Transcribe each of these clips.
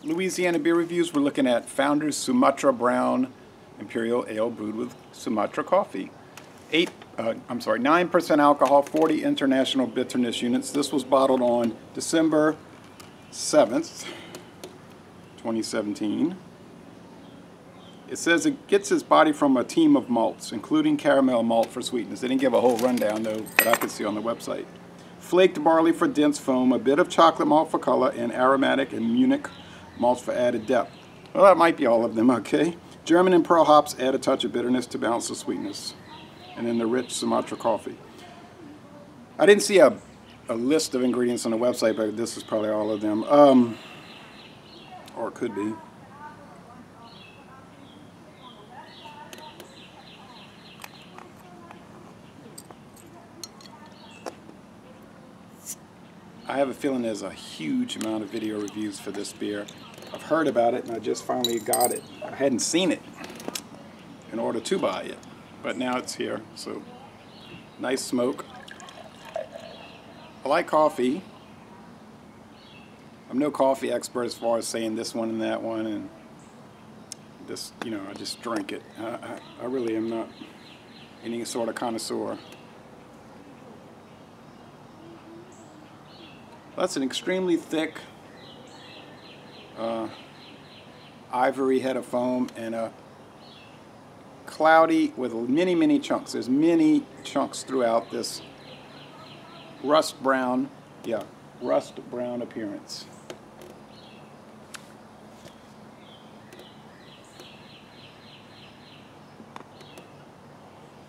Louisiana beer reviews. We're looking at Founder's Sumatra Brown Imperial Ale brewed with Sumatra coffee. 9% alcohol, 40 international bitterness units. This was bottled on December 7th, 2017. It says it gets its body from a team of malts, including caramel malt for sweetness. They didn't give a whole rundown though, but I could see on the website. Flaked barley for dense foam, a bit of chocolate malt for color, and aromatic and Munich malts for added depth. Well, that might be all of them, okay. German and Perle hops add a touch of bitterness to balance the sweetness. And then the rich Sumatra coffee. I didn't see a list of ingredients on the website, but this is probably all of them. Or it could be. I have a feeling there's a huge amount of video reviews for this beer. I've heard about it and I just finally got it. I hadn't seen it in order to buy it, but now it's here. So nice smoke. I like coffee. I'm no coffee expert as far as saying this one and that one and this, you know, I just drink it. I really am not any sort of connoisseur. That's an extremely thick ivory head of foam and a cloudy with many chunks. There's many chunks throughout this rust brown appearance.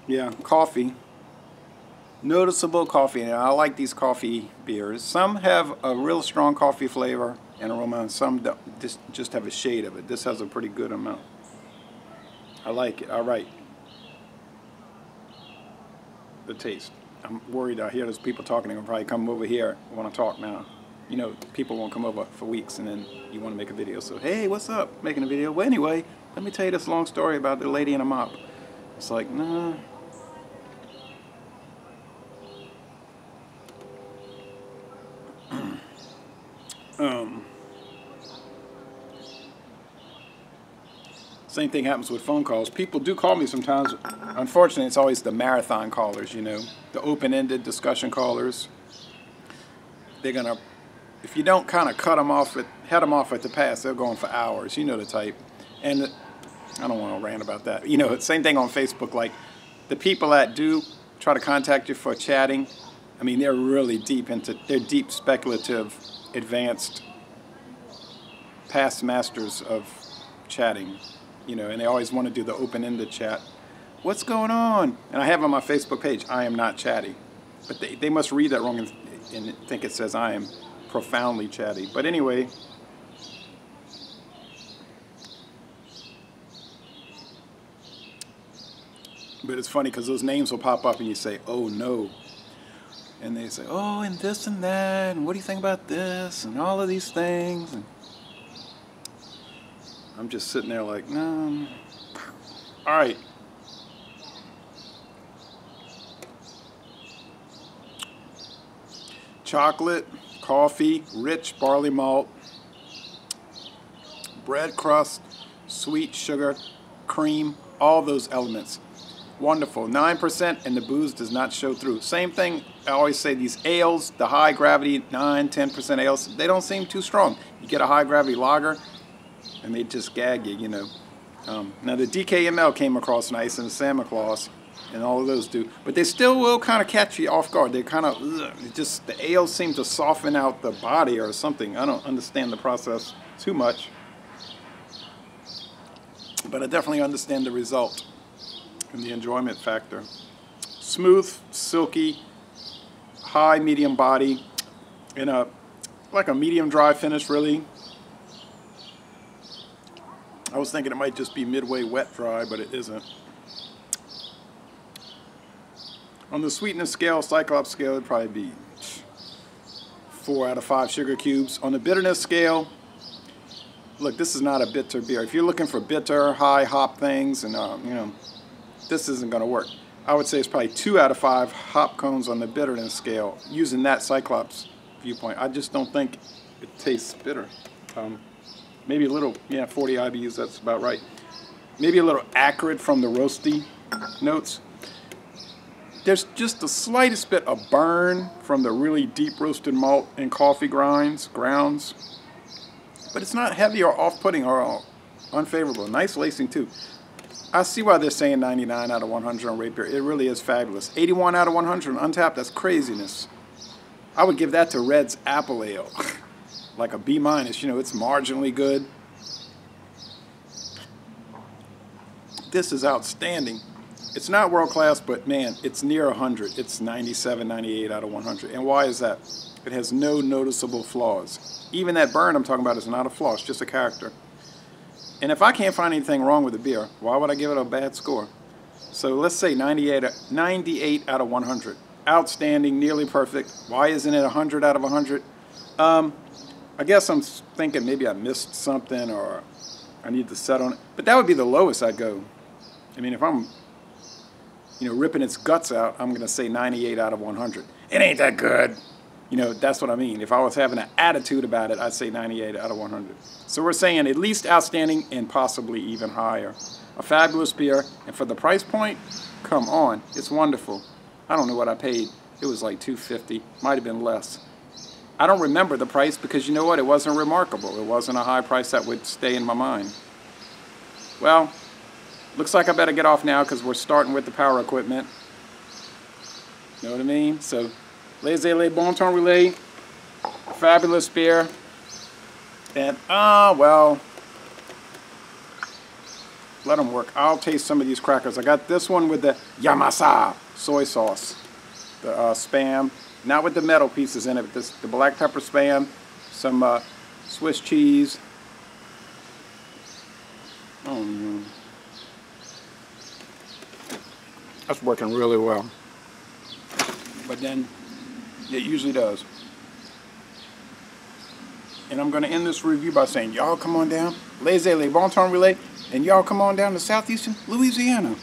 Yeah, coffee. Noticeable coffee, and I like these coffee beers. Some have a real strong coffee flavor and aroma, and some don't, just have a shade of it. This has a pretty good amount. I like it. All right. The taste. I'm worried. I hear those people talking. They're gonna probably come over here. I want to talk now. You know, people won't come over for weeks, and then you want to make a video. So, hey, what's up? Making a video. Well, anyway, let me tell you this long story about the lady in a mop. It's like, nah. Same thing happens with phone calls. People do call me sometimes. Unfortunately, it's always the marathon callers, you know, the open-ended discussion callers. They're gonna, if you don't kind of head them off at the pass, they're going for hours. You know the type. And I don't want to rant about that. You know, same thing on Facebook. Like the people that do try to contact you for chatting, I mean, they're really deep into, they're deep speculative, advanced, past masters of chatting. You know, and they always want to do the open-ended chat. What's going on? And I have on my Facebook page, I am not chatty. But they must read that wrong and think it says I am profoundly chatty. But anyway, but it's funny because those names will pop up and you say, oh no. And they say, oh, and this and that, and what do you think about this, and all of these things. And I'm just sitting there like, no. All right. Chocolate, coffee, rich barley malt, bread crust, sweet sugar, cream, all those elements. Wonderful. 9%, and the booze does not show through. Same thing, I always say these ales, the high gravity 9-10% ales, they don't seem too strong. You get a high gravity lager, and they just gag you, you know. Now the DKML came across nice, and the Santa Claus, and all of those do. But they still will kind of catch you off guard. They kind of, just, the ales seem to soften out the body or something. I don't understand the process too much. But I definitely understand the result and the enjoyment factor. Smooth, silky, high, medium body, and like a medium dry finish, really. I was thinking it might just be midway wet dry, but it isn't. On the sweetness scale, Cyclops scale, it'd probably be 4 out of 5 sugar cubes. On the bitterness scale, look, this is not a bitter beer. If you're looking for bitter, high hop things, and you know, this isn't going to work. I would say it's probably 2 out of 5 hop cones on the bitterness scale, using that Cyclops viewpoint. I just don't think it tastes bitter. Maybe a little, yeah, 40 IBUs, that's about right. Maybe a little acrid from the roasty notes. There's just the slightest bit of burn from the really deep roasted malt and coffee grounds. But it's not heavy or off-putting or unfavorable. Nice lacing too. I see why they're saying 99 out of 100 on rate beer. It really is fabulous. 81 out of 100 on Untappd, that's craziness. I would give that to Red's Apple Ale. Like a B-, you know, it's marginally good. This is outstanding. It's not world class, but man, it's near 100. It's 97, 98 out of 100. And why is that? It has no noticeable flaws. Even that burn I'm talking about is not a flaw, it's just a character. And if I can't find anything wrong with the beer, why would I give it a bad score? So let's say 98 out of 100. Outstanding, nearly perfect. Why isn't it 100 out of 100? I guess I'm thinking maybe I missed something or I need to set on it. But that would be the lowest I'd go. I mean, if I'm, you know, ripping its guts out, I'm going to say 98 out of 100. It ain't that good. You know, that's what I mean. If I was having an attitude about it, I'd say 98 out of 100. So we're saying at least outstanding and possibly even higher. A fabulous beer. And for the price point, come on. It's wonderful. I don't know what I paid. It was like $2.50. Might have been less. I don't remember the price because you know what? It wasn't remarkable. It wasn't a high price that would stay in my mind. Well, looks like I better get off now because we're starting with the power equipment. You know what I mean? So, laissez-les bon temps relais. Fabulous beer. And, well, let them work. I'll taste some of these crackers. I got this one with the Yamasa soy sauce. The Spam. Not with the metal pieces in it, but the black pepper Spam. Some Swiss cheese. Oh, no. That's working really well. But then, it usually does. And I'm going to end this review by saying, y'all come on down, laissez-les bon temps relais, and y'all come on down to southeastern Louisiana.